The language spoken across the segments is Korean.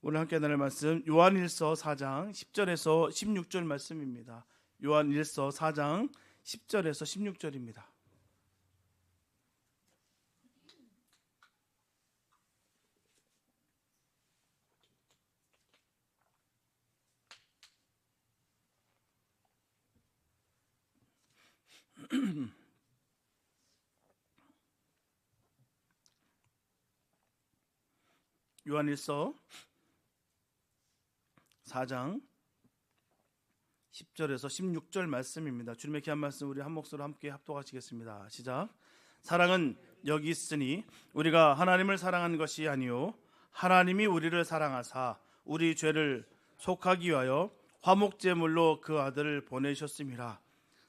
오늘 함께 나눌 말씀 요한일서 4장 10절에서 16절 말씀입니다. 요한일서 4장 10절에서 16절입니다. 요한일서 4장 10절에서 16절 말씀입니다. 주님의 귀한 말씀 우리 한 목소리로 함께 합독하시겠습니다. 시작. 사랑은 여기 있으니 우리가 하나님을 사랑한 것이 아니요 하나님이 우리를 사랑하사 우리 죄를 속하기 위하여 화목제물로 그 아들을 보내셨음이라.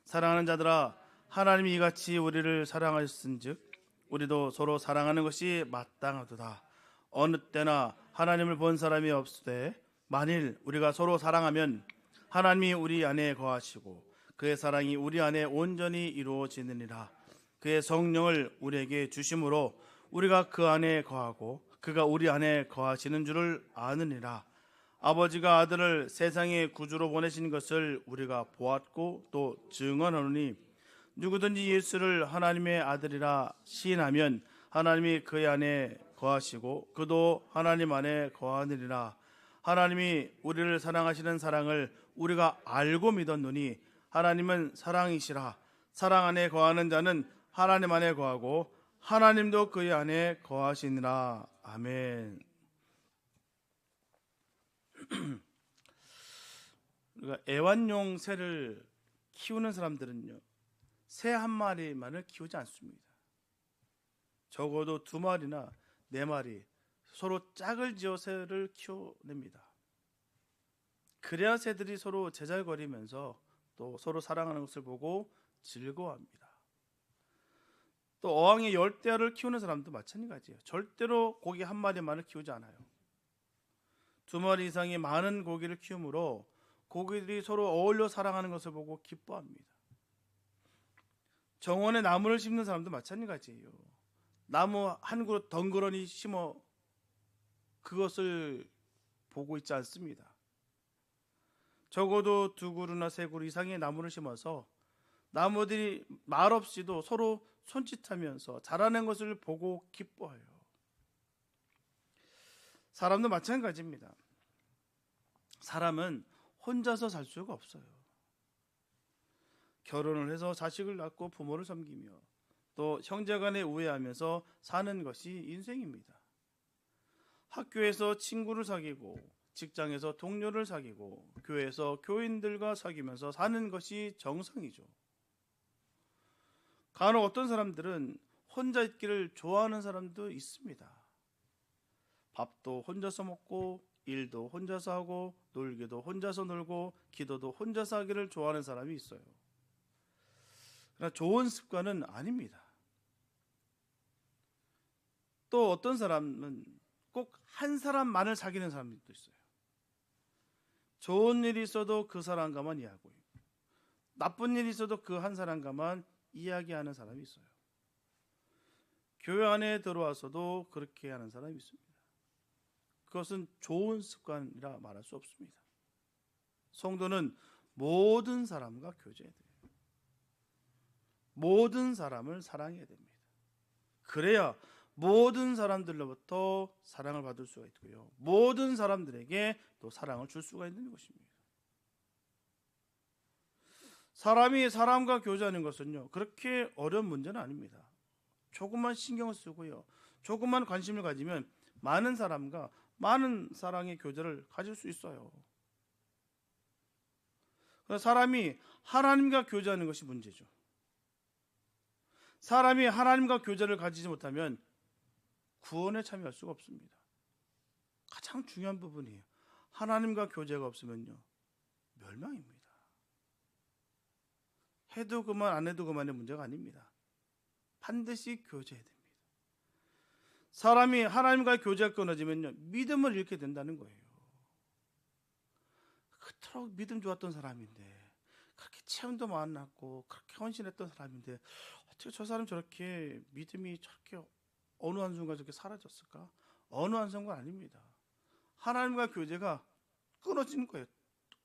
사랑하는 자들아, 하나님이 이같이 우리를 사랑하셨은즉 우리도 서로 사랑하는 것이 마땅하도다. 어느 때나 하나님을 본 사람이 없으되 만일 우리가 서로 사랑하면 하나님이 우리 안에 거하시고 그의 사랑이 우리 안에 온전히 이루어지느니라. 그의 성령을 우리에게 주심으로 우리가 그 안에 거하고 그가 우리 안에 거하시는 줄을 아느니라. 아버지가 아들을 세상의 구주로 보내신 것을 우리가 보았고 또 증언하노니 누구든지 예수를 하나님의 아들이라 시인하면 하나님이 그의 안에 거하시고 그도 하나님 안에 거하느니라. 하나님이 우리를 사랑하시는 사랑을 우리가 알고 믿었노니 하나님은 사랑이시라. 사랑 안에 거하는 자는 하나님 안에 거하고 하나님도 그의 안에 거하시니라. 아멘. 우리가 애완용 새를 키우는 사람들은요, 새 한 마리만을 키우지 않습니다. 적어도 2마리나 4마리 서로 짝을 지어 새를 키워냅니다. 그래야 새들이 서로 제잘거리면서 또 서로 사랑하는 것을 보고 즐거워합니다. 또 어항의 열대어를 키우는 사람도 마찬가지예요. 절대로 고기 한 마리만을 키우지 않아요. 2마리 이상의 많은 고기를 키우므로 고기들이 서로 어울려 사랑하는 것을 보고 기뻐합니다. 정원에 나무를 심는 사람도 마찬가지예요. 나무 한 그루 덩그러니 심어 그것을 보고 있지 않습니다. 적어도 2그루나 3그루 이상의 나무를 심어서 나무들이 말없이도 서로 손짓하면서 자라는 것을 보고 기뻐해요. 사람도 마찬가지입니다. 사람은 혼자서 살 수가 없어요. 결혼을 해서 자식을 낳고 부모를 섬기며 또 형제간에 우애하면서 사는 것이 인생입니다. 학교에서 친구를 사귀고 직장에서 동료를 사귀고 교회에서 교인들과 사귀면서 사는 것이 정상이죠. 간혹 어떤 사람들은 혼자 있기를 좋아하는 사람도 있습니다. 밥도 혼자서 먹고 일도 혼자서 하고 놀기도 혼자서 놀고 기도도 혼자서 하기를 좋아하는 사람이 있어요. 그러나 좋은 습관은 아닙니다. 또 어떤 사람은 꼭 한 사람만을 사귀는 사람도 있어요. 좋은 일이 있어도 그 사람과만 이야기하고 나쁜 일이 있어도 그 한 사람과만 이야기하는 사람이 있어요. 교회 안에 들어와서도 그렇게 하는 사람이 있습니다. 그것은 좋은 습관이라 말할 수 없습니다. 성도는 모든 사람과 교제해야 돼요. 모든 사람을 사랑해야 됩니다. 그래야 모든 사람들로부터 사랑을 받을 수가 있고요. 모든 사람들에게 또 사랑을 줄 수가 있는 것입니다. 사람이 사람과 교제하는 것은요, 그렇게 어려운 문제는 아닙니다. 조금만 신경을 쓰고요, 조금만 관심을 가지면 많은 사람과 많은 사랑의 교제를 가질 수 있어요. 사람이 하나님과 교제하는 것이 문제죠. 사람이 하나님과 교제를 가지지 못하면 구원에 참여할 수가 없습니다. 가장 중요한 부분이에요. 하나님과 교제가 없으면요, 멸망입니다. 해도 그만 안 해도 그만의 문제가 아닙니다. 반드시 교제해야 됩니다. 사람이 하나님과 교제가 끊어지면요, 믿음을 잃게 된다는 거예요. 그토록 믿음 좋았던 사람인데, 그렇게 체험도 많았고 그렇게 헌신했던 사람인데 어떻게 저 사람 저렇게 믿음이 저렇게 어느 한순간 저렇게 사라졌을까? 어느 한순간 아닙니다. 하나님과 교제가 끊어지는 거예요.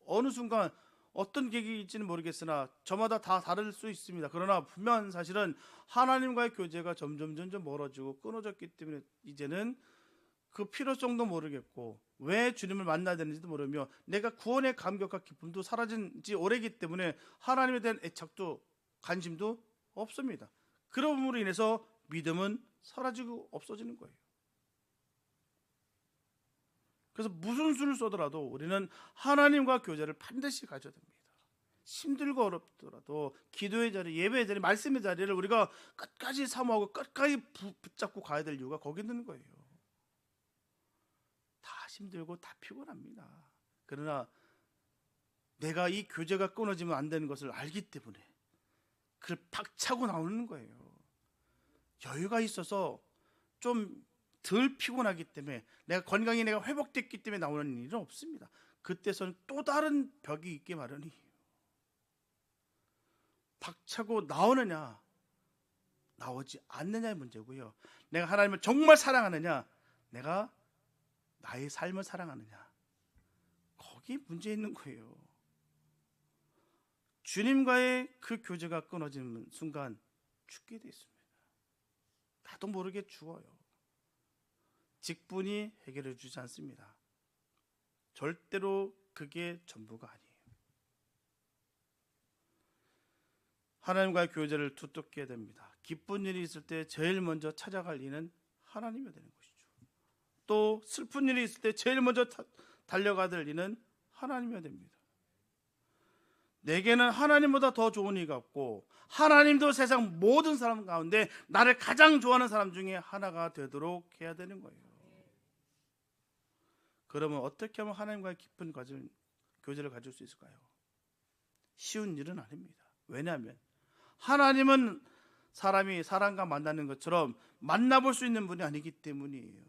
어느 순간 어떤 계기일지는 모르겠으나 저마다 다 다를 수 있습니다. 그러나 분명한 사실은 하나님과의 교제가 점점 멀어지고 끊어졌기 때문에 이제는 그 필요성도 모르겠고 왜 주님을 만나야 되는지도 모르며 내가 구원의 감격과 기쁨도 사라진 지 오래기 때문에 하나님에 대한 애착도 관심도 없습니다. 그러므로 인해서 믿음은 사라지고 없어지는 거예요. 그래서 무슨 수를 쏘더라도 우리는 하나님과 교제를 반드시 가져야 됩니다. 힘들고 어렵더라도 기도의 자리, 예배의 자리, 말씀의 자리를 우리가 끝까지 사모하고 끝까지 붙잡고 가야 될 이유가 거기 있는 거예요. 다 힘들고 다 피곤합니다. 그러나 내가 이 교제가 끊어지면 안 되는 것을 알기 때문에 그걸 박차고 나오는 거예요. 여유가 있어서 좀 덜 피곤하기 때문에 내가 건강이 내가 회복됐기 때문에 나오는 일은 없습니다. 그때서는 또 다른 벽이 있기 마련이에요. 박차고 나오느냐 나오지 않느냐의 문제고요. 내가 하나님을 정말 사랑하느냐 내가 나의 삶을 사랑하느냐 거기 문제 있는 거예요. 주님과의 그 교제가 끊어지는 순간 죽게 돼 있습니다. 나도 모르게 죽어요. 직분이 해결해 주지 않습니다. 절대로 그게 전부가 아니에요. 하나님과의 교제를 두텁게 해야 됩니다. 기쁜 일이 있을 때 제일 먼저 찾아갈 이는 하나님이 되는 것이죠. 또 슬픈 일이 있을 때 제일 먼저 달려가야 될 이는 하나님이 됩니다. 내게는 하나님보다 더 좋은 이가 없고 하나님도 세상 모든 사람 가운데 나를 가장 좋아하는 사람 중에 하나가 되도록 해야 되는 거예요. 그러면 어떻게 하면 하나님과의 깊은 교제를 가질 수 있을까요? 쉬운 일은 아닙니다. 왜냐하면 하나님은 사람이 사람과 만나는 것처럼 만나볼 수 있는 분이 아니기 때문이에요.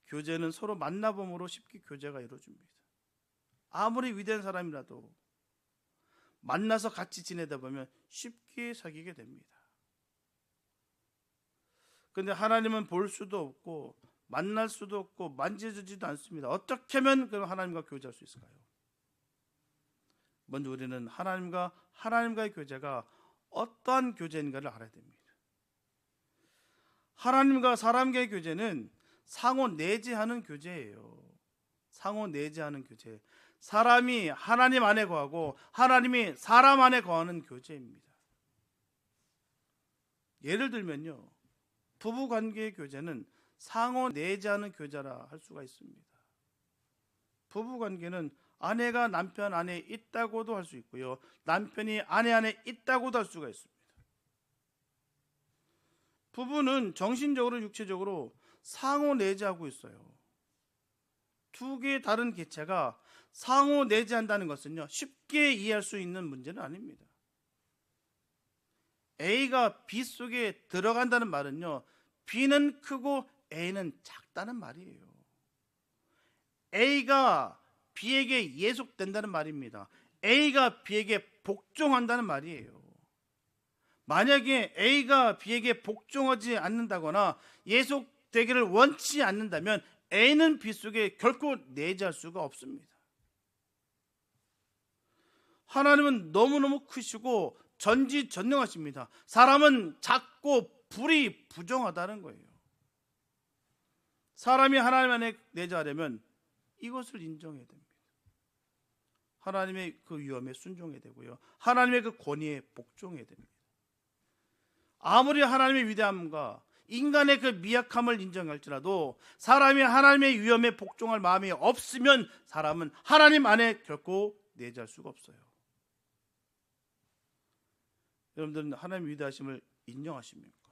교제는 서로 만나봄으로 쉽게 교제가 이루어집니다. 아무리 위대한 사람이라도 만나서 같이 지내다 보면 쉽게 사귀게 됩니다. 그런데 하나님은 볼 수도 없고 만날 수도 없고 만져주지도 않습니다. 어떻게 하면 그럼 하나님과 교제할 수 있을까요? 먼저 우리는 하나님과의 교제가 어떠한 교제인가를 알아야 됩니다. 하나님과 사람과의 교제는 상호 내재하는 교제예요. 상호 내재하는 교제. 사람이 하나님 안에 거하고 하나님이 사람 안에 거하는 교제입니다. 예를 들면요, 부부 관계의 교제는 상호 내재하는 교제라 할 수가 있습니다. 부부 관계는 아내가 남편 안에 있다고도 할 수 있고요, 남편이 아내 안에 있다고도 할 수가 있습니다. 부부는 정신적으로 육체적으로 상호 내재하고 있어요. 두 개의 다른 개체가 상호 내재한다는 것은요, 쉽게 이해할 수 있는 문제는 아닙니다. A가 B 속에 들어간다는 말은요, B는 크고 A는 작다는 말이에요. A가 B에게 예속된다는 말입니다. A가 B에게 복종한다는 말이에요. 만약에 A가 B에게 복종하지 않는다거나 예속되기를 원치 않는다면 A는 B 속에 결코 내재할 수가 없습니다. 하나님은 너무너무 크시고 전지전능하십니다. 사람은 작고 불이 부정하다는 거예요. 사람이 하나님 안에 내재하려면 이것을 인정해야 됩니다. 하나님의 그 위엄에 순종해야 되고요, 하나님의 그 권위에 복종해야 됩니다. 아무리 하나님의 위대함과 인간의 그 미약함을 인정할지라도 사람이 하나님의 위엄에 복종할 마음이 없으면 사람은 하나님 안에 결코 내재할 수가 없어요. 여러분들은 하나님의 위대하심을 인정하십니까?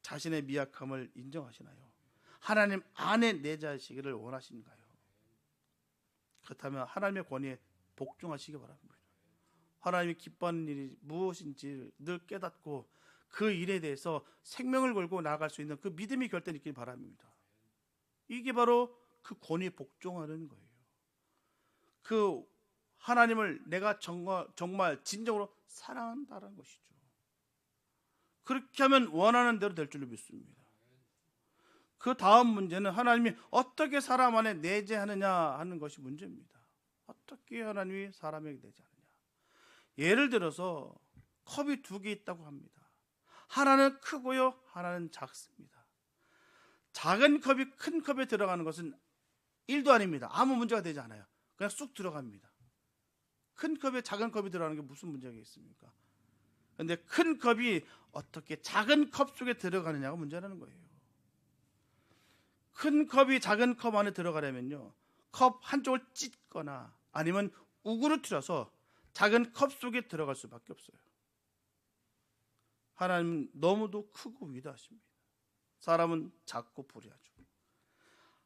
자신의 미약함을 인정하시나요? 하나님 안에 내재하시기를 원하신가요? 그렇다면 하나님의 권위에 복종하시기 바랍니다. 하나님이 기뻐하는 일이 무엇인지 늘 깨닫고 그 일에 대해서 생명을 걸고 나아갈 수 있는 그 믿음이 결단이 있길 바랍니다. 이게 바로 그 권위에 복종하는 거예요. 그 하나님을 내가 정말 진정으로 사랑한다는 것이죠. 그렇게 하면 원하는 대로 될 줄로 믿습니다. 그 다음 문제는 하나님이 어떻게 사람 안에 내재하느냐 하는 것이 문제입니다. 어떻게 하나님이 사람에게 내재하느냐. 예를 들어서 컵이 두 개 있다고 합니다. 하나는 크고요, 하나는 작습니다. 작은 컵이 큰 컵에 들어가는 것은 일도 아닙니다. 아무 문제가 되지 않아요. 그냥 쑥 들어갑니다. 큰 컵에 작은 컵이 들어가는 게 무슨 문제가 있습니까? 그런데 큰 컵이 어떻게 작은 컵 속에 들어가느냐가 문제라는 거예요. 큰 컵이 작은 컵 안에 들어가려면요, 컵 한쪽을 찢거나 아니면 우그러뜨려서 작은 컵 속에 들어갈 수밖에 없어요. 하나님은 너무도 크고 위대하십니다. 사람은 작고 불의하죠.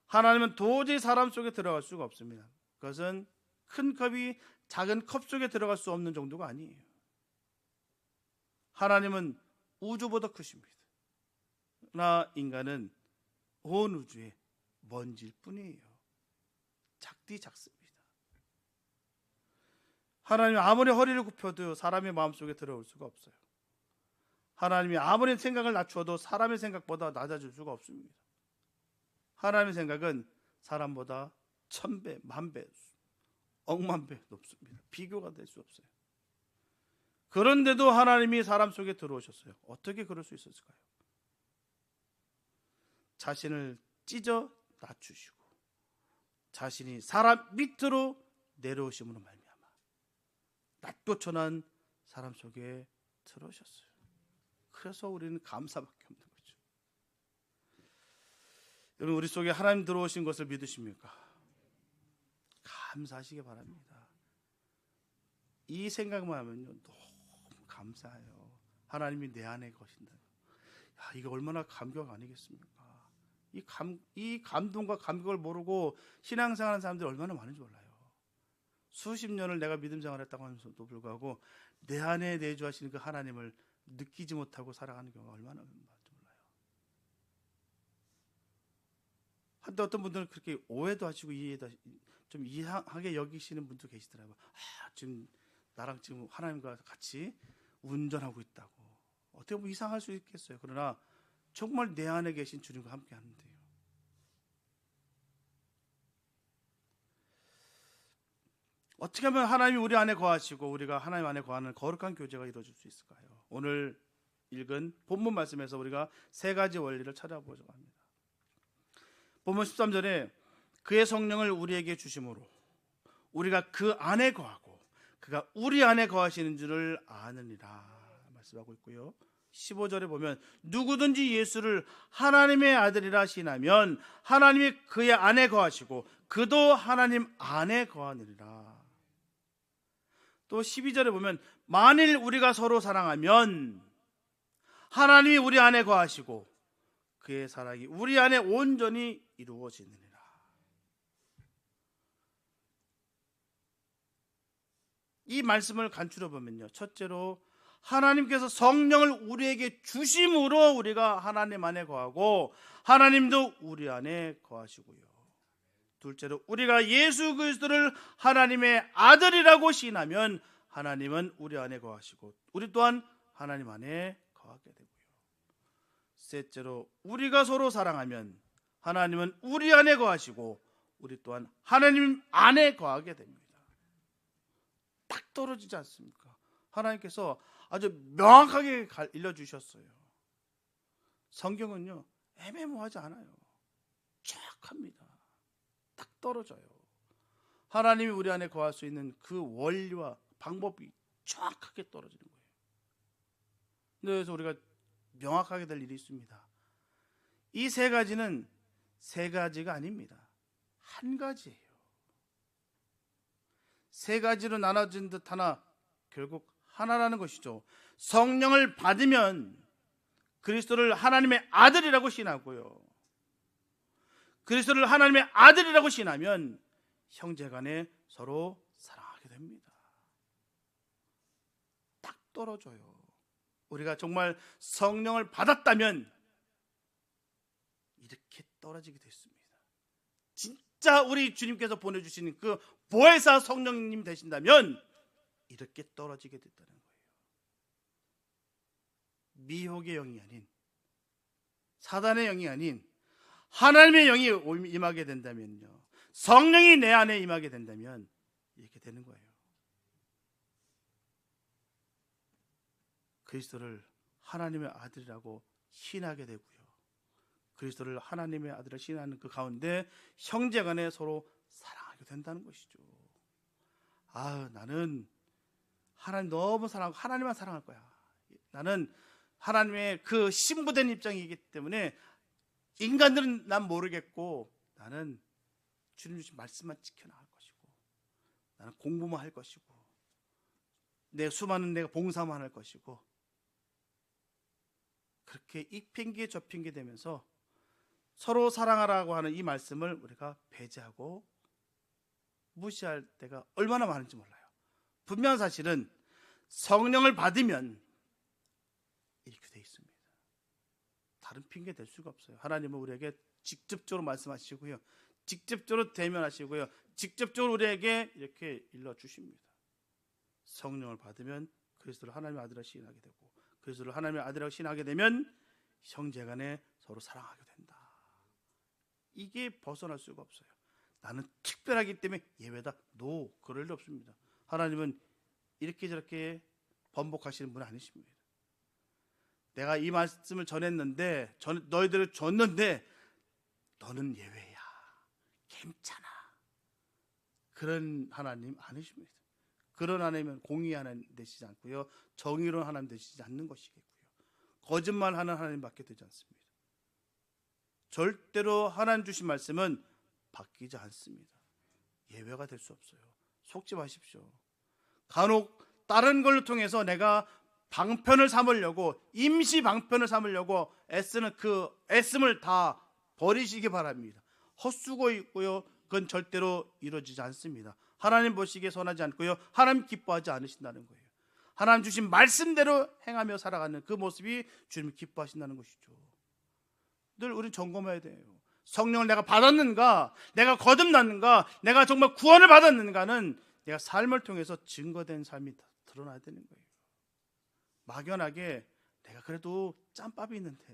하나님은 도저히 사람 속에 들어갈 수가 없습니다. 그것은 큰 컵이 작은 컵 속에 들어갈 수 없는 정도가 아니에요. 하나님은 우주보다 크십니다. 그러나 인간은 온 우주의 먼지일 뿐이에요. 작디 작습니다. 하나님이 아무리 허리를 굽혀도 사람의 마음속에 들어올 수가 없어요. 하나님이 아무리 생각을 낮추어도 사람의 생각보다 낮아질 수가 없습니다. 하나님의 생각은 사람보다 1000배, 10,000배, 억만 배 높습니다. 비교가 될 수 없어요. 그런데도 하나님이 사람 속에 들어오셨어요. 어떻게 그럴 수 있었을까요? 자신을 찢어 낮추시고 자신이 사람 밑으로 내려오심으로 말미암아 낮고 천한 사람 속에 들어오셨어요. 그래서 우리는 감사밖에 없는 거죠. 여러분, 우리 속에 하나님 들어오신 것을 믿으십니까? 감사하시기 바랍니다. 이 생각만 하면요, 너무 감사해요. 하나님이 내 안에 거신다. 야, 이거 얼마나 감격 아니겠습니까? 이 감동과 감격을 모르고 신앙생활하는 사람들이 얼마나 많은지 몰라요. 수십 년을 내가 믿음 생활했다고 하면서도 불구하고 내 안에 내주하시는 그 하나님을 느끼지 못하고 살아가는 경우가 얼마나 많은지 몰라요. 한때 어떤 분들은 그렇게 오해도 하시고 이해도 좀 이상하게 여기시는 분도 계시더라고요. 지금 나랑 지금 하나님과 같이 운전하고 있다고. 어떻게 보면 이상할 수 있겠어요. 그러나 정말 내 안에 계신 주님과 함께 하는데요. 어떻게 하면 하나님이 우리 안에 거하시고 우리가 하나님 안에 거하는 거룩한 교제가 이루어질 수 있을까요? 오늘 읽은 본문 말씀에서 우리가 세 가지 원리를 찾아보자고 합니다. 본문 13절에 그의 성령을 우리에게 주심으로 우리가 그 안에 거하고 그가 우리 안에 거하시는 줄을 아느니라 말씀하고 있고요. 15절에 보면 누구든지 예수를 하나님의 아들이라 시인하면 하나님이 그의 안에 거하시고 그도 하나님 안에 거하느니라. 또 12절에 보면 만일 우리가 서로 사랑하면 하나님이 우리 안에 거하시고 그의 사랑이 우리 안에 온전히 이루어지느니라. 이 말씀을 간추려 보면요, 첫째로 하나님께서 성령을 우리에게 주심으로 우리가 하나님 안에 거하고 하나님도 우리 안에 거하시고요. 둘째로 우리가 예수 그리스도를 하나님의 아들이라고 시인하면 하나님은 우리 안에 거하시고 우리 또한 하나님 안에 거하게 되고요. 셋째로 우리가 서로 사랑하면 하나님은 우리 안에 거하시고 우리 또한 하나님 안에 거하게 됩니다. 딱 떨어지지 않습니까? 하나님께서 아주 명확하게 알려주셨어요. 성경은요, 애매모호하지 않아요. 정확합니다. 딱 떨어져요. 하나님이 우리 안에 거할 수 있는 그 원리와 방법이 정확하게 떨어지는 거예요. 그래서 우리가 명확하게 될 일이 있습니다. 이 세 가지는 세 가지가 아닙니다. 한 가지예요. 세 가지로 나눠진 듯 하나 결국 하나라는 것이죠. 성령을 받으면 그리스도를 하나님의 아들이라고 시인하고요. 그리스도를 하나님의 아들이라고 시인하면 형제간에 서로 사랑하게 됩니다. 딱 떨어져요. 우리가 정말 성령을 받았다면 이렇게 떨어지게 됐습니다. 진짜 우리 주님께서 보내주시는 그 보혜사 성령님 되신다면 이렇게 떨어지게 됐다는 거예요. 미혹의 영이 아닌, 사단의 영이 아닌 하나님의 영이 임하게 된다면요, 성령이 내 안에 임하게 된다면 이렇게 되는 거예요. 그리스도를 하나님의 아들이라고 신하게 되고요, 그리스도를 하나님의 아들을 신하는 그 가운데 형제간에 서로 사랑하게 된다는 것이죠. 나는 하나님 너무 사랑하고 하나님만 사랑할 거야. 나는 하나님의 그 신부된 입장이기 때문에 인간들은 난 모르겠고, 나는 주님 주신 말씀만 지켜나갈 것이고, 나는 공부만 할 것이고, 내 수많은 내가 봉사만 할 것이고, 그렇게 이 핑계 저 핑계 되면서 서로 사랑하라고 하는 이 말씀을 우리가 배제하고 무시할 때가 얼마나 많은지 몰라요. 분명한 사실은 성령을 받으면 이렇게 돼 있습니다. 다른 핑계 댈 수가 없어요. 하나님은 우리에게 직접적으로 말씀하시고요, 직접적으로 대면하시고요, 직접적으로 우리에게 이렇게 일러주십니다. 성령을 받으면 그리스도를 하나님의 아들을 신하게 되고, 그리스도를 하나님의 아들이라고 신하게 되면 형제간에 서로 사랑하게 된다. 이게 벗어날 수가 없어요. 나는 특별하기 때문에 예외다. 그럴 일 없습니다. 하나님은 이렇게 저렇게 번복하시는 분은 아니십니다. 내가 이 말씀을 전했는데, 너희들을 줬는데 너는 예외야, 괜찮아, 그런 하나님 아니십니다. 그런 하나님은 공의 하나님 되시지 않고요, 정의로운 하나님 되시지 않는 것이겠고요, 거짓말하는 하나님밖에 되지 않습니다. 절대로 하나님 주신 말씀은 바뀌지 않습니다. 예외가 될 수 없어요. 속지 마십시오. 간혹 다른 걸로 통해서 내가 방편을 삼으려고, 임시 방편을 삼으려고 애쓰는 그 애씀을 다 버리시기 바랍니다. 헛수고 있고요, 그건 절대로 이루어지지 않습니다. 하나님 보시기에 선하지 않고요, 하나님 기뻐하지 않으신다는 거예요. 하나님 주신 말씀대로 행하며 살아가는 그 모습이 주님 기뻐하신다는 것이죠. 늘 우리는 점검해야 돼요. 성령을 내가 받았는가, 내가 거듭났는가, 내가 정말 구원을 받았는가는 내가 삶을 통해서 증거된 삶이 드러나야 되는 거예요. 막연하게 내가 그래도 짬밥이 있는데,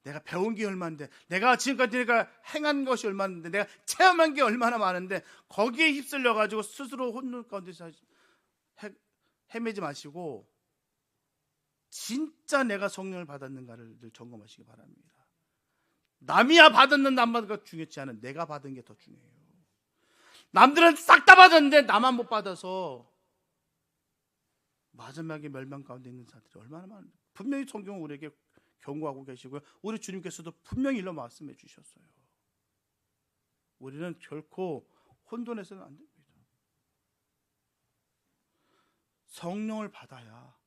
내가 배운 게 얼마인데, 내가 지금까지 내가 행한 것이 얼마인데, 내가 체험한 게 얼마나 많은데, 거기에 휩쓸려 가지고 스스로 혼돈 가운데 헤매지 마시고 진짜 내가 성령을 받았는가를 늘 점검하시기 바랍니다. 남이야 받았는데 안 받은 것 중요치 않은 내가 받은 게 더 중요해요. 남들은 싹 다 받았는데 나만 못 받아서 마지막에 멸망 가운데 있는 자들이 얼마나 많은데, 분명히 성경은 우리에게 경고하고 계시고요, 우리 주님께서도 분명히 일러 말씀해 주셨어요. 우리는 결코 혼돈해서는 안 됩니다. 성령을 받아야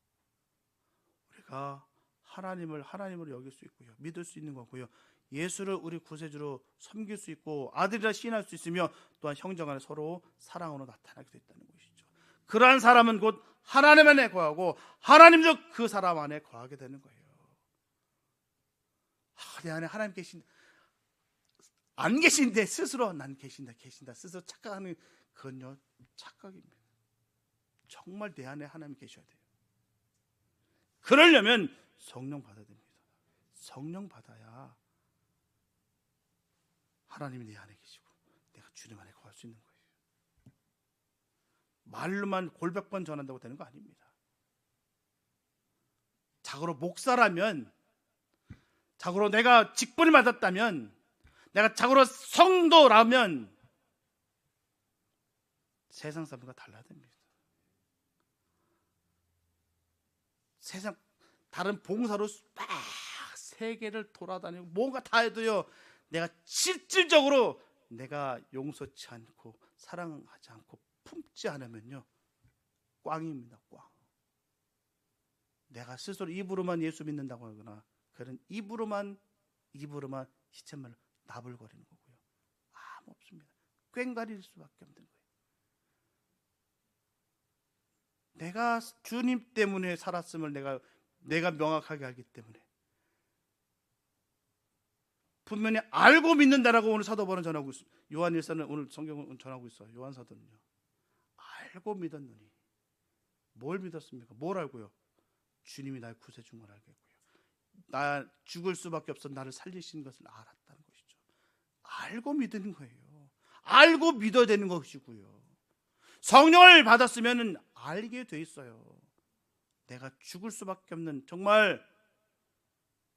우리가 하나님으로 여길 수 있고요, 믿을 수 있는 거고요, 예수를 우리 구세주로 섬길 수 있고 아들이라 시인할 수 있으며, 또한 형제간에 서로 사랑으로 나타나게 됐다는 것이죠. 그러한 사람은 곧 하나님 안에 거하고 하나님도 그 사람 안에 거하게 되는 거예요. 내 안에 하나님 안 계신데 스스로 난 계신다 스스로 착각하는, 그건요 착각입니다. 정말 내 안에 하나님 계셔야 돼요. 그러려면 성령 받아야 됩니다. 성령 받아야 하나님이 내 안에 계시고 내가 주님 안에 거할 수 있는 거예요. 말로만 골백번 전한다고 되는 거 아닙니다. 자고로 목사라면, 자고로 내가 직분을 받았다면, 내가 자고로 성도라면 세상 사람과 달라야 됩니다. 세상 다른 봉사로 막 세계를 돌아다니고 뭔가 다 해도요, 내가 실질적으로 내가 용서치 않고 사랑하지 않고 품지 않으면요 꽝입니다. 꽝. 내가 스스로 입으로만 예수 믿는다고 하거나 그런 입으로만 시쳇말로 나불거리는 거고요, 아무 없습니다. 꽹가릴 수밖에 없는 거예요. 내가 주님 때문에 살았음을 내가 명확하게 알기 때문에, 분명히 알고 믿는다라고 오늘 사도 바울은 전하고 있습니다. 요한일서는 오늘 성경은 전하고 있어요. 요한사도는요, 알고 믿었느니. 뭘 믿었습니까? 뭘 알고요? 주님이 나의 구세주인 걸 알겠고요, 나 죽을 수밖에 없어 나를 살리신 것을 알았다는 것이죠. 알고 믿는 거예요. 알고 믿어야 되는 것이고요. 성령을 받았으면 알게 돼 있어요. 내가 죽을 수밖에 없는 정말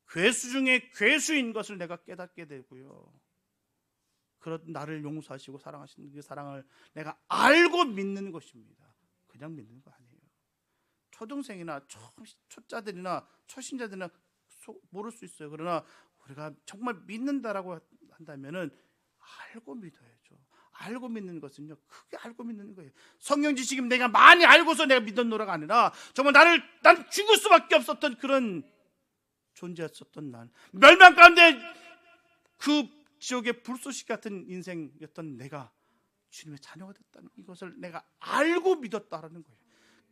괴수 중에 괴수인 것을 내가 깨닫게 되고요. 그런 나를 용서하시고 사랑하시는 그 사랑을 내가 알고 믿는 것입니다. 그냥 믿는 거 아니에요. 초등생이나 초짜들이나 초신자들이나 모를 수 있어요. 그러나 우리가 정말 믿는다라고 한다면은 알고 믿어야죠. 알고 믿는 것은요, 크게 알고 믿는 거예요. 성경 지식이 내가 많이 알고서 내가 믿었노라가 아니라 정말 난 죽을 수밖에 없었던 그런 존재였었던 난, 멸망 가운데 그 지옥의 불쏘시 같은 인생이었던 내가 주님의 자녀가 됐다는 이것을 내가 알고 믿었다라는 거예요.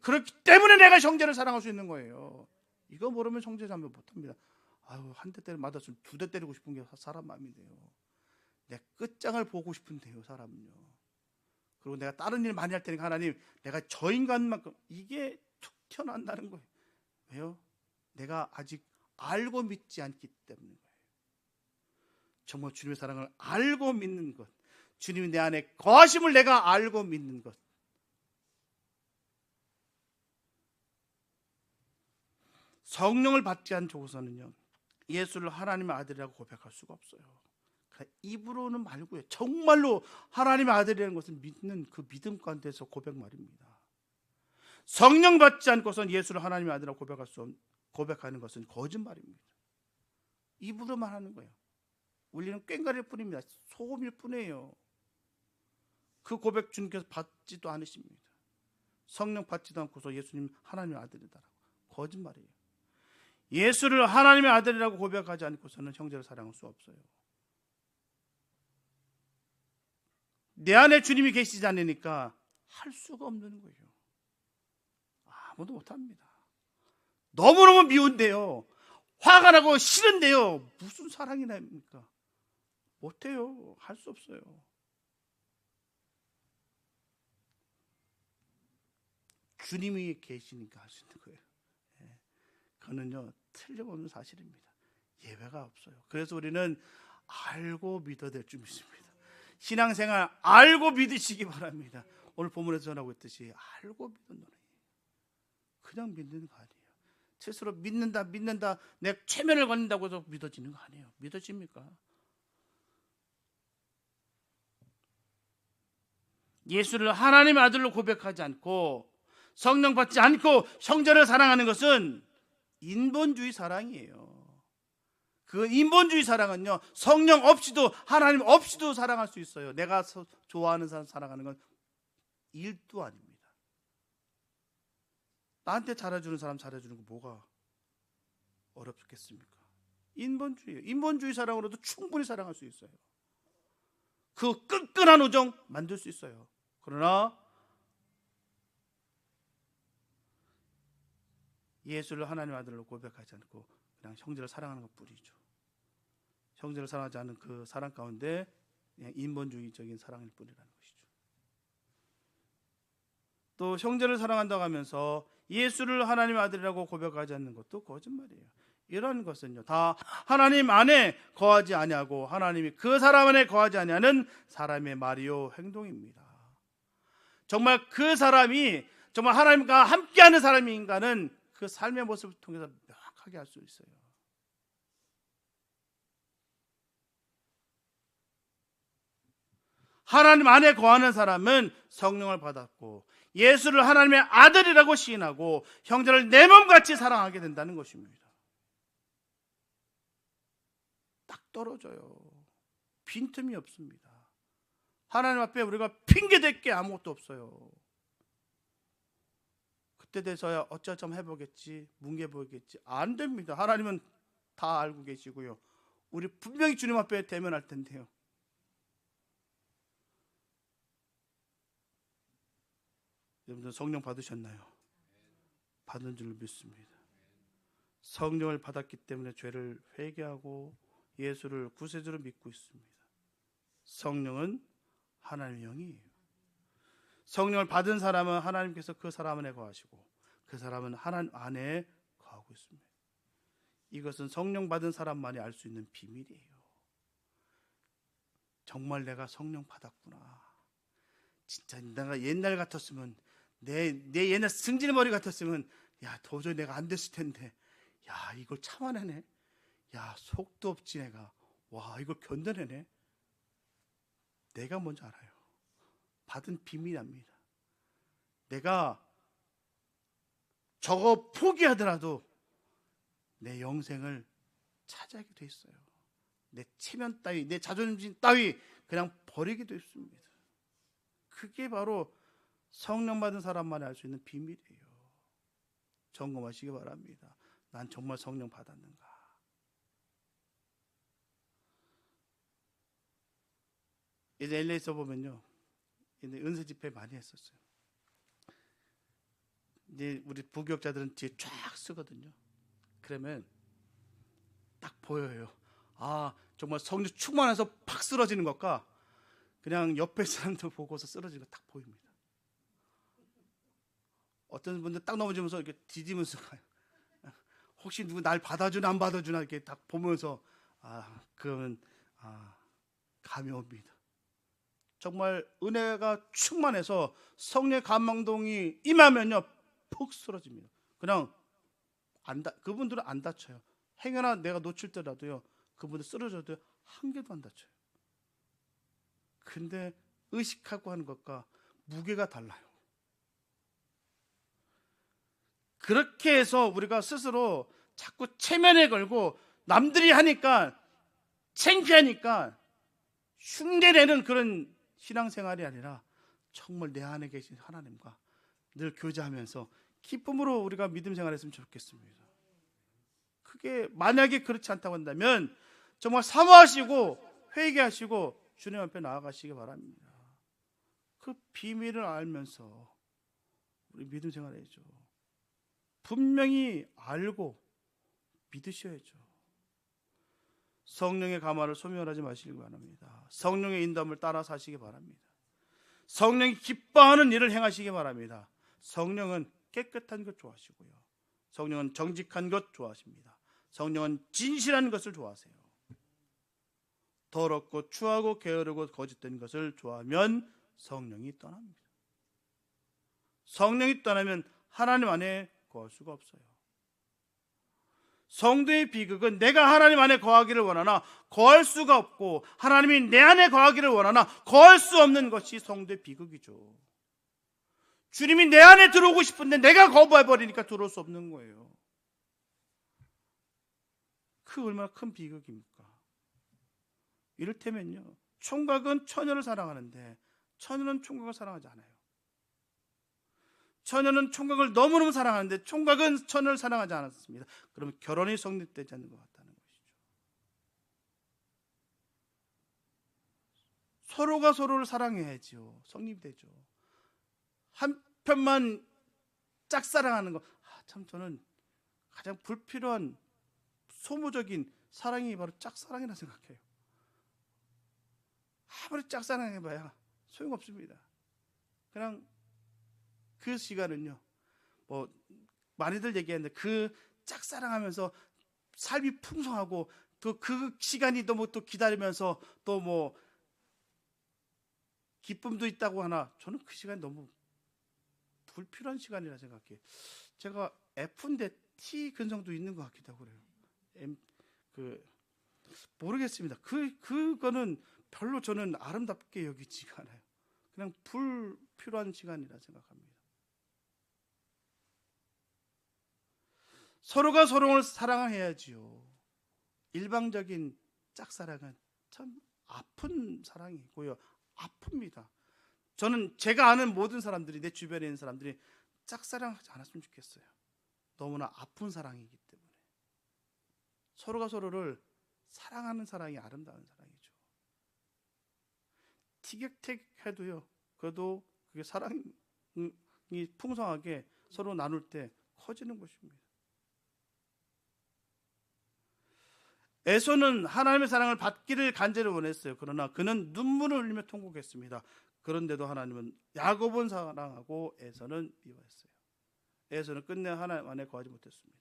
그렇기 때문에 내가 형제를 사랑할 수 있는 거예요. 이거 모르면 형제 자매 못합니다. 아유, 한 대 맞았으면 두 대 때리고 싶은 게 사람 마음인데요. 내 끝장을 보고 싶은데요, 사람은요. 그리고 내가 다른 일 많이 할 테니까 하나님, 내가 저 인간만큼, 이게 툭 튀어나온다는 거예요. 왜요? 내가 아직 알고 믿지 않기 때문인 거예요. 정말 주님의 사랑을 알고 믿는 것, 주님이 내 안에 거하심을 내가 알고 믿는 것. 성령을 받지 않고서는요, 예수를 하나님의 아들이라고 고백할 수가 없어요. 입으로는 말고요, 정말로 하나님의 아들이라는 것을 믿는 그 믿음 가운데서 고백 말입니다. 성령 받지 않고서는 예수를 하나님의 아들이라고 고백하는 것은 거짓말입니다. 입으로만 하는 거예요. 우리는 꽹과리일 뿐입니다. 소금일 뿐이에요. 그 고백 주님께서 받지도 않으십니다. 성령 받지도 않고서 예수님 하나님의 아들이다라고. 거짓말이에요. 예수를 하나님의 아들이라고 고백하지 않고서는 형제를 사랑할 수 없어요. 내 안에 주님이 계시지 않으니까 할 수가 없는 거예요. 아무도 못합니다. 너무너무 미운데요, 화가 나고 싫은데요, 무슨 사랑이 납니까? 못해요. 할 수 없어요. 주님이 계시니까 할 수 있는 거예요. 그거는요, 틀림없는 사실입니다. 예외가 없어요. 그래서 우리는 알고 믿어야 될 줄 믿습니다. 신앙생활 알고 믿으시기 바랍니다. 오늘 본문에서 전하고 있듯이 알고 믿는 거예요. 그냥 믿는 거 아니에요. 스스로 믿는다 내 최면을 걸린다고 해서 믿어지는 거 아니에요. 믿어집니까? 예수를 하나님의 아들로 고백하지 않고 성령 받지 않고 형제를 사랑하는 것은 인본주의 사랑이에요. 그 인본주의 사랑은요, 성령 없이도 하나님 없이도 사랑할 수 있어요. 내가 좋아하는 사람 사랑하는 건 일도 아닙니다. 나한테 잘해주는 사람 잘해주는 거 뭐가 어렵겠습니까? 인본주의예요. 인본주의 사랑으로도 충분히 사랑할 수 있어요. 그 끈끈한 우정 만들 수 있어요. 그러나 예수를 하나님 아들로 고백하지 않고 그냥 형제를 사랑하는 것뿐이죠. 형제를 사랑하지 않는 그 사랑 가운데 그냥 인본주의적인 사랑일 뿐이라는 것이죠. 또 형제를 사랑한다고 하면서 예수를 하나님의 아들이라고 고백하지 않는 것도 거짓말이에요. 이런 것은요, 다 하나님 안에 거하지 아니하고 하나님이 그 사람 안에 거하지 아니하는 사람의 말이요 행동입니다. 정말 그 사람이 정말 하나님과 함께하는 사람인가는 그 삶의 모습을 통해서 명확하게 알 수 있어요. 하나님 안에 거하는 사람은 성령을 받았고 예수를 하나님의 아들이라고 시인하고 형제를 내 몸같이 사랑하게 된다는 것입니다. 딱 떨어져요. 빈틈이 없습니다. 하나님 앞에 우리가 핑계댈 게 아무것도 없어요. 그때 돼서야 어쩌좀 해보겠지, 뭉개보겠지. 안 됩니다. 하나님은 다 알고 계시고요. 우리 분명히 주님 앞에 대면할 텐데요. 여러분들 성령 받으셨나요? 받은 줄 믿습니다. 성령을 받았기 때문에 죄를 회개하고 예수를 구세주로 믿고 있습니다. 성령은 하나님의 영이에요. 성령을 받은 사람은 하나님께서 그 사람 안에 거하시고 그 사람은 하나님 안에 거하고 있습니다. 이것은 성령 받은 사람만이 알 수 있는 비밀이에요. 정말 내가 성령 받았구나. 진짜 내가 옛날 같았으면 내 옛날 승질머리 같았으면 야 도저히 내가 안 됐을 텐데 야 이걸 참아내네. 야 속도 없지 내가. 와 이걸 견뎌내네. 내가 먼저 알아요. 받은 비밀입니다. 내가 저거 포기하더라도 내 영생을 차지하게 돼 있어요. 내 체면 따위, 내 자존심 따위 그냥 버리기도 했습니다. 그게 바로 성령 받은 사람만이 알 수 있는 비밀이에요. 점검하시기 바랍니다. 난 정말 성령 받았는가? 이제 LA에서 보면요, 은사 집회 많이 했었어요. 이제 우리 부교육자들은 뒤에 쫙 쓰거든요. 그러면 딱 보여요. 아 정말 성령 충만해서 팍 쓰러지는 것과 그냥 옆에 사람들 보고서 쓰러지는 거 딱 보입니다. 어떤 분들 딱 넘어지면서 이렇게 뒤지면서 가요. 혹시 누구 날 받아주나 안 받아주나 이렇게 딱 보면서 그거는 감이 옵니다. 정말 은혜가 충만해서 성령의 감동이 임하면요 푹 쓰러집니다. 그냥 그분들은 안 다쳐요. 행여나 내가 놓칠더라도요 그분들 쓰러져도 한 개도 안 다쳐요. 근데 의식하고 하는 것과 무게가 달라요. 그렇게 해서 우리가 스스로 자꾸 체면에 걸고 남들이 하니까 창피하니까 흉내내는 그런 신앙생활이 아니라 정말 내 안에 계신 하나님과 늘 교제하면서 기쁨으로 우리가 믿음 생활했으면 좋겠습니다. 그게 만약에 그렇지 않다고 한다면 정말 사모하시고 회개하시고 주님 앞에 나아가시기 바랍니다. 그 비밀을 알면서 우리 믿음 생활해야죠. 분명히 알고 믿으셔야죠. 성령의 감화를 소멸하지 마시기 바랍니다. 성령의 인도함을 따라 사시기 바랍니다. 성령이 기뻐하는 일을 행하시기 바랍니다. 성령은 깨끗한 것 좋아하시고요. 성령은 정직한 것 좋아하십니다. 성령은 진실한 것을 좋아하세요. 더럽고 추하고 게으르고 거짓된 것을 좋아하면 성령이 떠납니다. 성령이 떠나면 하나님 안에 거할 수가 없어요. 성도의 비극은 내가 하나님 안에 거하기를 원하나 거할 수가 없고 하나님이 내 안에 거하기를 원하나 거할 수 없는 것이 성도의 비극이죠. 주님이 내 안에 들어오고 싶은데 내가 거부해버리니까 들어올 수 없는 거예요. 그 얼마나 큰 비극입니까? 이를테면요, 총각은 처녀를 사랑하는데 처녀는 총각을 사랑하지 않아요. 처녀는 총각을 너무너무 사랑하는데 총각은 처녀를 사랑하지 않았습니다. 그러면 결혼이 성립되지 않는 것 같다는 것이죠. 서로가 서로를 사랑해야지요. 성립되죠. 한편만 짝사랑하는 거, 참 저는 가장 불필요한 소모적인 사랑이 바로 짝사랑이라 생각해요. 아무리 짝사랑해봐야 소용없습니다. 그냥 그 시간은요, 뭐 많이들 얘기하는데 그 짝사랑하면서 삶이 풍성하고 또 그 시간이 또 뭐 또 기다리면서 또 뭐 기쁨도 있다고 하나 저는 그 시간이 너무 불필요한 시간이라 생각해요. 제가 F인데 T 근성도 있는 것 같기도 하고 그래요. 모르겠습니다. 그거는 별로 저는 아름답게 여기지가 않아요. 그냥 불필요한 시간이라 생각합니다. 서로가 서로를 사랑해야지요. 일방적인 짝사랑은 참 아픈 사랑이고요. 아픕니다. 저는 제가 아는 모든 사람들이, 내 주변에 있는 사람들이 짝사랑하지 않았으면 좋겠어요. 너무나 아픈 사랑이기 때문에. 서로가 서로를 사랑하는 사랑이 아름다운 사랑이죠. 티격태격해도요, 그래도 그게 사랑이 풍성하게 서로 나눌 때 커지는 것입니다. 에서는 하나님의 사랑을 받기를 간절히 원했어요. 그러나 그는 눈물을 흘리며 통곡했습니다. 그런데도 하나님은 야곱은 사랑하고 에서는 미워했어요. 에서는 끝내 하나님 안에 거하지 못했습니다.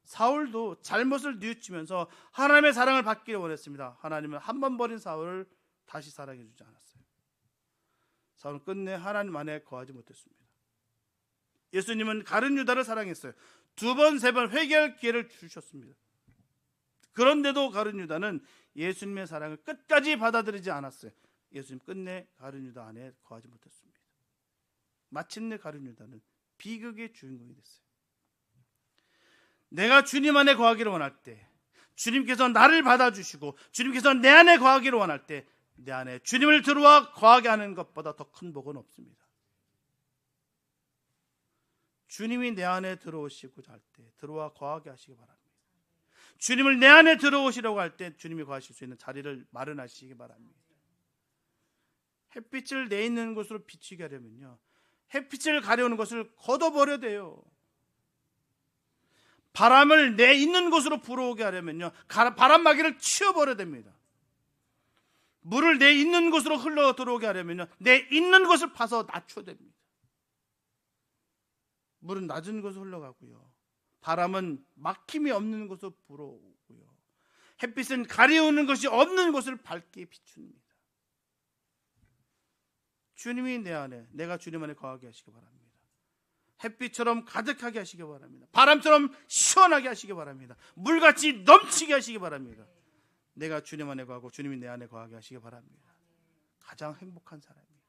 사울도 잘못을 뉘우치면서 하나님의 사랑을 받기를 원했습니다. 하나님은 한 번 버린 사울을 다시 사랑해 주지 않았어요. 사울은 끝내 하나님 안에 거하지 못했습니다. 예수님은 가룟 유다를 사랑했어요. 2번, 3번 회개할 기회를 주셨습니다. 그런데도 가룟 유다는 예수님의 사랑을 끝까지 받아들이지 않았어요. 예수님 끝내 가룟 유다 안에 거하지 못했습니다. 마침내 가룟 유다는 비극의 주인공이 됐어요. 내가 주님 안에 거하기를 원할 때, 주님께서 나를 받아주시고 주님께서 내 안에 거하기를 원할 때, 내 안에 주님을 들어와 거하게 하는 것보다 더 큰 복은 없습니다. 주님이 내 안에 들어오시고자 할 때 들어와 거하게 하시기 바랍니다. 주님을 내 안에 들어오시려고 할 때 주님이 거하실 수 있는 자리를 마련하시기 바랍니다. 햇빛을 내 있는 곳으로 비추게 하려면요, 햇빛을 가려우는 것을 걷어버려야 돼요. 바람을 내 있는 곳으로 불어오게 하려면요, 바람막이를 치워버려야 됩니다. 물을 내 있는 곳으로 흘러 들어오게 하려면요, 내 있는 곳을 파서 낮춰야 됩니다. 물은 낮은 곳으로 흘러가고요, 바람은 막힘이 없는 곳으로 불어오고요, 햇빛은 가려우는 것이 없는 곳을 밝게 비춥니다. 주님이 내 안에, 내가 주님 안에 거하게 하시기 바랍니다. 햇빛처럼 가득하게 하시기 바랍니다. 바람처럼 시원하게 하시기 바랍니다. 물같이 넘치게 하시기 바랍니다. 내가 주님 안에 거하고 주님이 내 안에 거하게 하시기 바랍니다. 가장 행복한 사람이에요.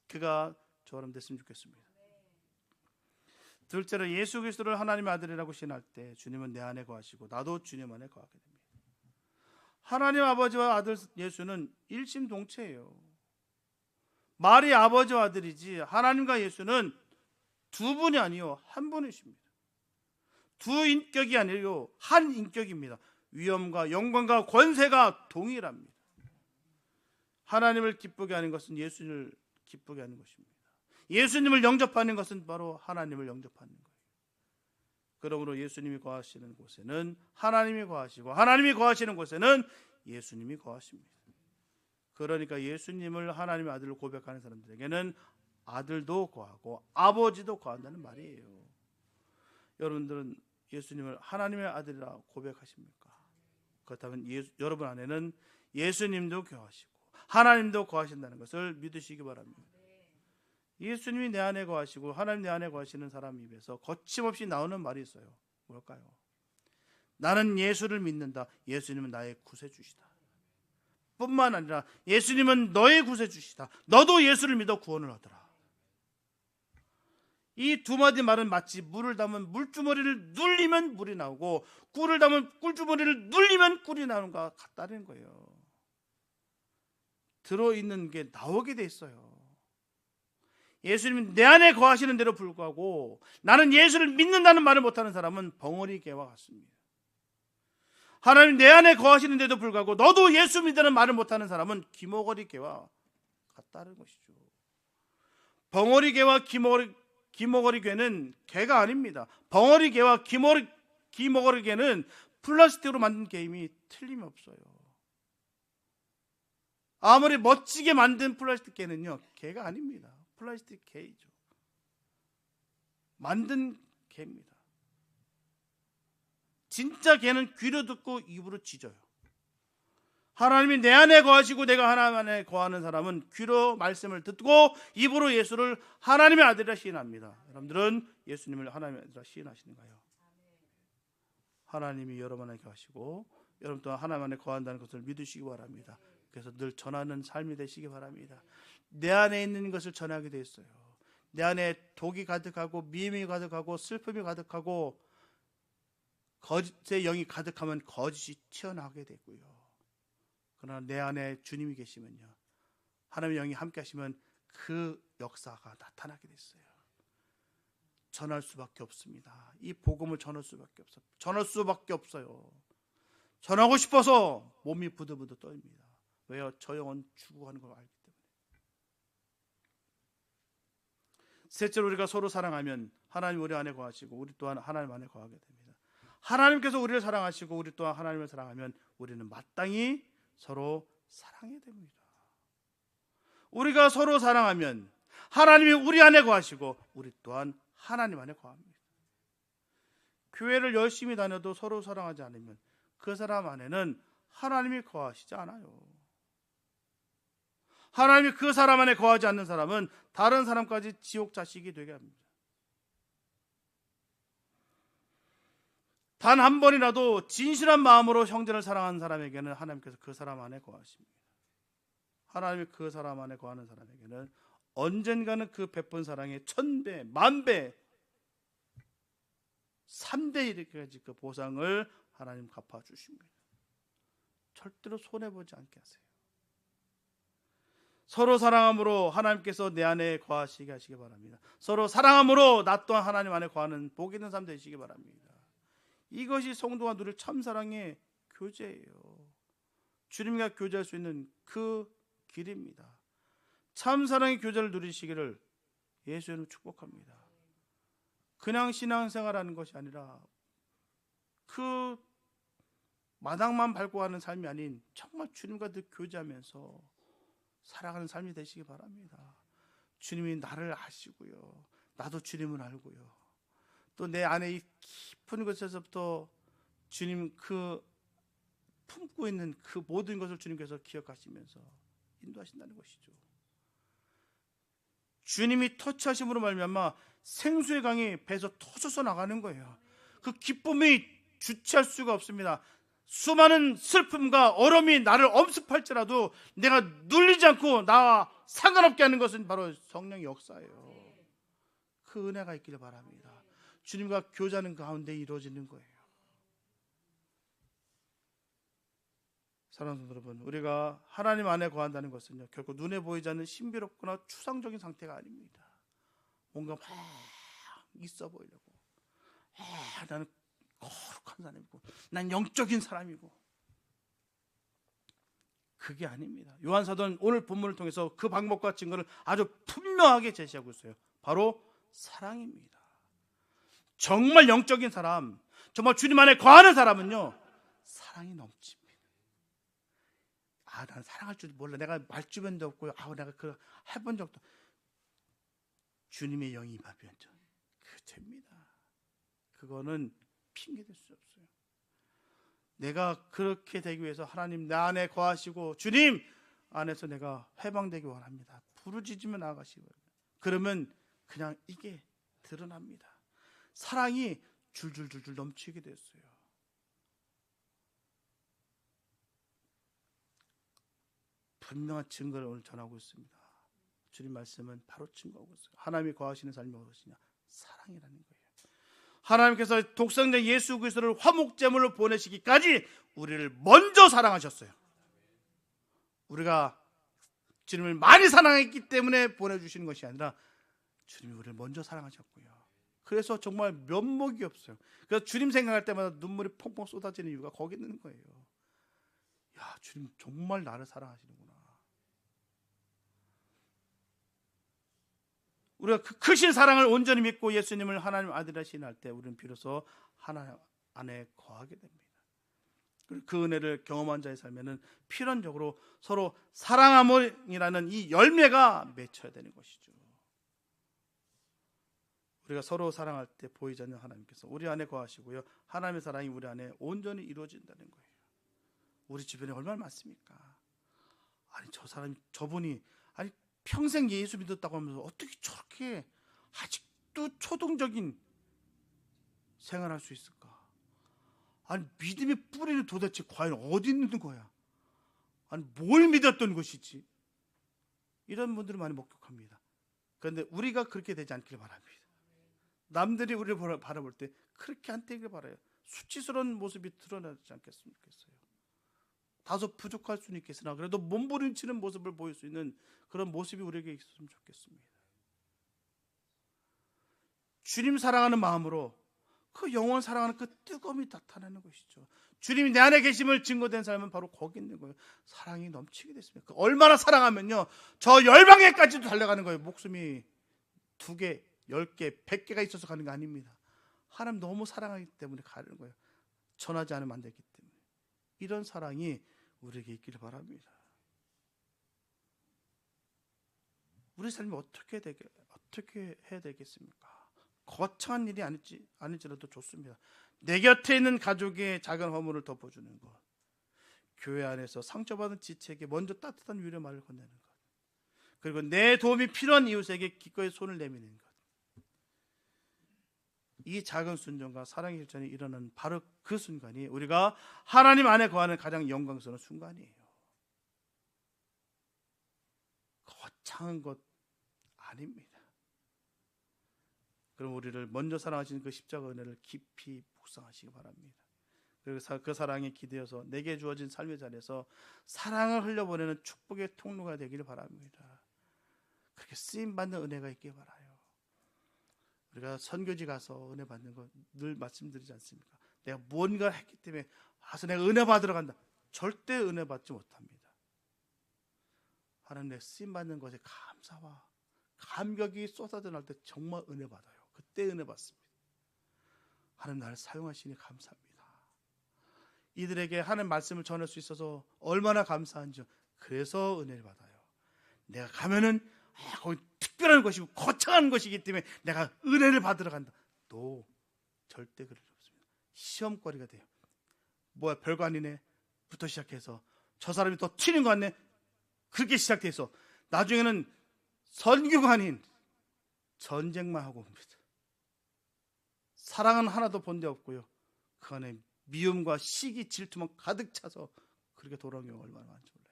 그가 저처럼 됐으면 좋겠습니다. 둘째로, 예수 그리스도를 하나님의 아들이라고 신할 때 주님은 내 안에 거하시고 나도 주님 안에 거하게 됩니다. 하나님 아버지와 아들 예수는 일심동체예요. 말이 아버지와 아들이지 하나님과 예수는 두 분이 아니요 한 분이십니다. 두 인격이 아니요 한 인격입니다. 위엄과 영광과 권세가 동일합니다. 하나님을 기쁘게 하는 것은 예수님을 기쁘게 하는 것입니다. 예수님을 영접하는 것은 바로 하나님을 영접하는 거예요. 그러므로 예수님이 거하시는 곳에는 하나님이 거하시고 하나님이 거하시는 곳에는 예수님이 거하십니다. 그러니까 예수님을 하나님의 아들로 고백하는 사람들에게는 아들도 거하고 아버지도 거한다는 말이에요. 여러분들은 예수님을 하나님의 아들이라 고백하십니까? 그렇다면 여러분 안에는 예수님도 거하시고 하나님도 거하신다는 것을 믿으시기 바랍니다. 예수님이 내 안에 거하시고 하나님 내 안에 거하시는 사람 입에서 거침없이 나오는 말이 있어요. 뭘까요? 나는 예수를 믿는다. 예수님은 나의 구세주시다. 뿐만 아니라 예수님은 너의 구세주시다. 너도 예수를 믿어 구원을 얻으라. 이 두 마디 말은 마치 물을 담은 물주머니를 눌리면 물이 나오고 꿀을 담은 꿀주머니를 눌리면 꿀이 나오는 것과 같다는 거예요. 들어있는 게 나오게 돼 있어요. 예수님이 내 안에 거하시는데도 불구하고 나는 예수를 믿는다는 말을 못하는 사람은 벙어리 개와 같습니다. 하나님 내 안에 거하시는데도 불구하고 너도 예수 믿다는 말을 못하는 사람은 기머거리 개와 같다는 것이죠. 벙어리 개와 기머거리 개는 개가 아닙니다. 벙어리 개와 기머거리 개는 플라스틱으로 만든 게임이 틀림없어요. 아무리 멋지게 만든 플라스틱 개는요, 개가 아닙니다. 플라스틱 개이죠. 만든 개입니다. 진짜 개는 귀로 듣고 입으로 짖어요. 하나님이 내 안에 거하시고 내가 하나님 안에 거하는 사람은 귀로 말씀을 듣고 입으로 예수를 하나님의 아들이라 시인합니다. 여러분들은 예수님을 하나님의 아들이라 시인하시는가요? 하나님이 여러분 안에 거하시고 여러분 또한 하나님 안에 거한다는 것을 믿으시기 바랍니다. 그래서 늘 전하는 삶이 되시기 바랍니다. 내 안에 있는 것을 전하게 되어 있어요. 내 안에 독이 가득하고 미움이 가득하고 슬픔이 가득하고 거짓의 영이 가득하면 거짓이 튀어나오게 되고요. 그러나 내 안에 주님이 계시면요, 하나님의 영이 함께 하시면 그 역사가 나타나게 됐어요. 전할 수밖에 없습니다. 이 복음을 전할 수밖에 없어요. 전할 수밖에 없어요. 전하고 싶어서 몸이 부들부들 떨립니다. 왜요? 저 영혼 죽어가는 걸 알기 때문에. 셋째로, 우리가 서로 사랑하면 하나님 우리 안에 거하시고 우리 또한 하나님 안에 거하게 됩니다. 하나님께서 우리를 사랑하시고 우리 또한 하나님을 사랑하면 우리는 마땅히 서로 사랑해야 됩니다. 우리가 서로 사랑하면 하나님이 우리 안에 거하시고 우리 또한 하나님 안에 거합니다. 교회를 열심히 다녀도 서로 사랑하지 않으면 그 사람 안에는 하나님이 거하시지 않아요. 하나님이 그 사람 안에 거하지 않는 사람은 다른 사람까지 지옥 자식이 되게 합니다. 단 한 번이라도 진실한 마음으로 형제를 사랑하는 사람에게는 하나님께서 그 사람 안에 거하십니다. 하나님이 그 사람 안에 거하는 사람에게는 언젠가는 그 베푼 사랑의 1000배, 10,000배, 3대 이렇게까지 그 보상을 하나님 갚아주십니다. 절대로 손해보지 않게 하세요. 서로 사랑함으로 하나님께서 내 안에 거하시게 하시기 바랍니다. 서로 사랑함으로 나 또한 하나님 안에 거하는 복 있는 삶 되시기 바랍니다. 이것이 성도가 누릴 참사랑의 교제예요. 주님과 교제할 수 있는 그 길입니다. 참사랑의 교제를 누리시기를 예수 이름으로 축복합니다. 그냥 신앙생활하는 것이 아니라 그 마당만 밟고 가는 삶이 아닌 정말 주님과 늘 교제하면서 살아가는 삶이 되시기 바랍니다. 주님이 나를 아시고요, 나도 주님을 알고요, 또 내 안에 이 깊은 곳에서부터 주님 그 품고 있는 그 모든 것을 주님께서 기억하시면서 인도하신다는 것이죠. 주님이 터치하심으로 말미암아 생수의 강이 배에서 터져서 나가는 거예요. 그 기쁨이 주체할 수가 없습니다. 수많은 슬픔과 어려움이 나를 엄습할지라도 내가 눌리지 않고 나와 상관없게 하는 것은 바로 성령의 역사예요. 그 은혜가 있기를 바랍니다. 주님과 교제하는 가운데 이루어지는 거예요. 사랑하는 여러분, 우리가 하나님 안에 거한다는 것은요, 결코 눈에 보이지 않는 신비롭거나 추상적인 상태가 아닙니다. 뭔가 막 있어 보이려고, 나는 거룩한 사람이고, 난 영적인 사람이고, 그게 아닙니다. 요한 사도는 오늘 본문을 통해서 그 방법과 증거를 아주 분명하게 제시하고 있어요. 바로 사랑입니다. 정말 영적인 사람, 정말 주님 안에 거하는 사람은요, 사랑이 넘칩니다. 난 사랑할 줄 몰라. 내가 말주변도 없고요. 내가 그 해본 적도. 주님의 영이 임하면 그 됩니다. 그거는 핑계 댈 수 없어요. 내가 그렇게 되기 위해서 하나님 내 안에 거하시고 주님 안에서 내가 해방되기 원합니다. 부르짖으며 나아가시기 바랍니다. 그러면 그냥 이게 드러납니다. 사랑이 줄줄줄줄 넘치게 됐어요. 분명한 증거를 오늘 전하고 있습니다. 주님 말씀은 바로 증거하고 있어요. 하나님이 거하시는 삶이 무엇이냐? 사랑이라는 거예요. 하나님께서 독생자 예수 그리스도를 화목제물로 보내시기까지 우리를 먼저 사랑하셨어요. 우리가 주님을 많이 사랑했기 때문에 보내주시는 것이 아니라 주님이 우리를 먼저 사랑하셨고요. 그래서 정말 면목이 없어요. 그래서 주님 생각할 때마다 눈물이 펑펑 쏟아지는 이유가 거기 있는 거예요. 야, 주님 정말 나를 사랑하시는구나. 우리가 그 크신 사랑을 온전히 믿고 예수님을 하나님 아들이라 시인할 때 우리는 비로소 하나님 안에 거하게 됩니다. 그 은혜를 경험한 자의 삶에는 필연적으로 서로 사랑함이라는 이 열매가 맺혀야 되는 것이죠. 우리가 서로 사랑할 때 보이지 않는 하나님께서 우리 안에 거하시고요, 하나님의 사랑이 우리 안에 온전히 이루어진다는 거예요. 우리 주변에 얼마나 많습니까? 아니 저분이 평생 예수 믿었다고 하면서 어떻게 저렇게 아직도 초동적인 생활할 수 있을까? 아니 믿음의 뿌리는 도대체 과연 어디 있는 거야? 아니 뭘 믿었던 것이지? 이런 분들은 많이 목격합니다. 그런데 우리가 그렇게 되지 않기를 바랍니다. 남들이 우리를 바라볼 때 그렇게 안 되길 바라요. 수치스러운 모습이 드러나지 않겠으면 좋겠어요. 다소 부족할 수는 있겠으나 그래도 몸부림치는 모습을 보일 수 있는 그런 모습이 우리에게 있었으면 좋겠습니다. 주님 사랑하는 마음으로 그 영원 사랑하는 그 뜨거움이 나타나는 것이죠. 주님이 내 안에 계심을 증거된 사람은 바로 거기 있는 거예요. 사랑이 넘치게 됐습니다. 얼마나 사랑하면요, 저 열방에까지도 달려가는 거예요. 목숨이 2개, 10개, 100개가 있어서 가는 게 아닙니다. 하나님 너무 사랑하기 때문에 가는 거예요. 전하지 않으면 안 되기 때문에. 이런 사랑이 우리에게 있기를 바랍니다. 우리 삶이 어떻게 해야 되겠습니까? 거창한 일이 아닐지라도 좋습니다. 내 곁에 있는 가족의 작은 허물을 덮어주는 것, 교회 안에서 상처받은 지체에게 먼저 따뜻한 위로 말을 건네는 것, 그리고 내 도움이 필요한 이웃에게 기꺼이 손을 내미는 것. 이 작은 순종과 사랑의 실천이 일어나는 바로 그 순간이 우리가 하나님 안에 거하는 가장 영광스러운 순간이에요. 거창한 것 아닙니다. 그럼 우리를 먼저 사랑하시는 그 십자가 은혜를 깊이 묵상하시기 바랍니다. 그리고 그 사랑에 기대어서 내게 주어진 삶의 자리에서 사랑을 흘려보내는 축복의 통로가 되기를 바랍니다. 그렇게 쓰임받는 은혜가 있길 바라요. 우리가 선교지 가서 은혜 받는 거 늘 말씀드리지 않습니까? 내가 뭔가 했기 때문에 와서 내가 은혜 받으러 간다. 절대 은혜 받지 못합니다. 하나님 내 쓰임받는 것에 감사와 감격이 쏟아져 날 때 정말 은혜 받아요. 그때 은혜 받습니다. 하나님 나를 사용하시니 감사합니다. 이들에게 하나님 말씀을 전할 수 있어서 얼마나 감사한지. 그래서 은혜를 받아요. 내가 가면은 거기 특별한 것이고 거창한 것이기 때문에 내가 은혜를 받으러 간다. 또 절대 그럴 리 없습니다. 시험거리가 돼요. 뭐야 별거 아니네 부터 시작해서 저 사람이 더 튀는 거 같네. 그렇게 시작돼서 나중에는 선교가 아닌 전쟁만 하고 옵니다. 사랑은 하나도 본 데 없고요. 그 안에 미움과 시기 질투만 가득 차서 그렇게 돌아온 경우가 얼마나 많은지 몰라요.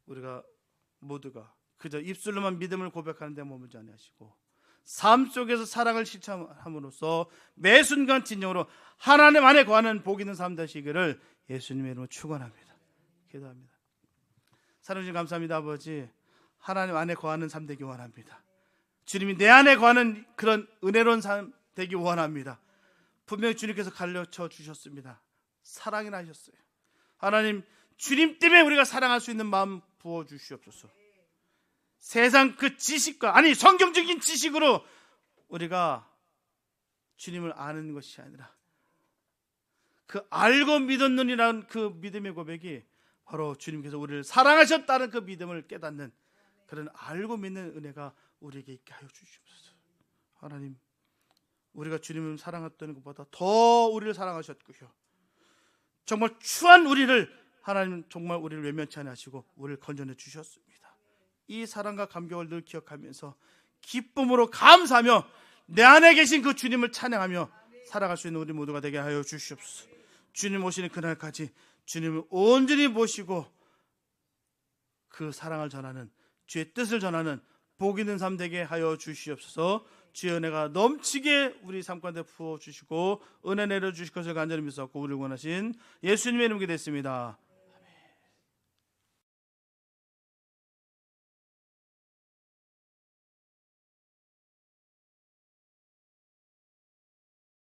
우리가 모두가 그저 입술로만 믿음을 고백하는 데 머물지 아니하시고 삶 속에서 사랑을 실천함으로써 매 순간 진정으로 하나님 안에 거하는 복 있는 삶 되시기를 예수님의 이름으로 축원합니다. 기도합니다. 사랑해 주님 감사합니다. 아버지, 하나님 안에 거하는 삶 되기 원합니다. 주님이 내 안에 거하는 그런 은혜로운 삶 되기 원합니다. 분명히 주님께서 가르쳐 주셨습니다. 사랑이나 하셨어요. 하나님, 주님 때문에 우리가 사랑할 수 있는 마음 부어주시옵소서. 세상 그 지식과 아니 성경적인 지식으로 우리가 주님을 아는 것이 아니라 그 알고 믿었느니라는 그 믿음의 고백이 바로 주님께서 우리를 사랑하셨다는 그 믿음을 깨닫는 그런 알고 믿는 은혜가 우리에게 있게 하여 주시옵소서. 하나님, 우리가 주님을 사랑했던 것보다 더 우리를 사랑하셨고요. 정말 추한 우리를 하나님 정말 우리를 외면치 않으시고 우리를 건져내 주셨습니다. 이 사랑과 감격을 늘 기억하면서 기쁨으로 감사하며 내 안에 계신 그 주님을 찬양하며 살아갈 수 있는 우리 모두가 되게 하여 주시옵소서. 주님 오시는 그날까지 주님을 온전히 모시고 그 사랑을 전하는 주의 뜻을 전하는 복 있는 삶 되게 하여 주시옵소서. 주의 은혜가 넘치게 우리 삶 가운데 부어주시고 은혜 내려주실 것을 간절히 믿사옵고 우리를 원하신 예수님의 이름으로 기도했습니다.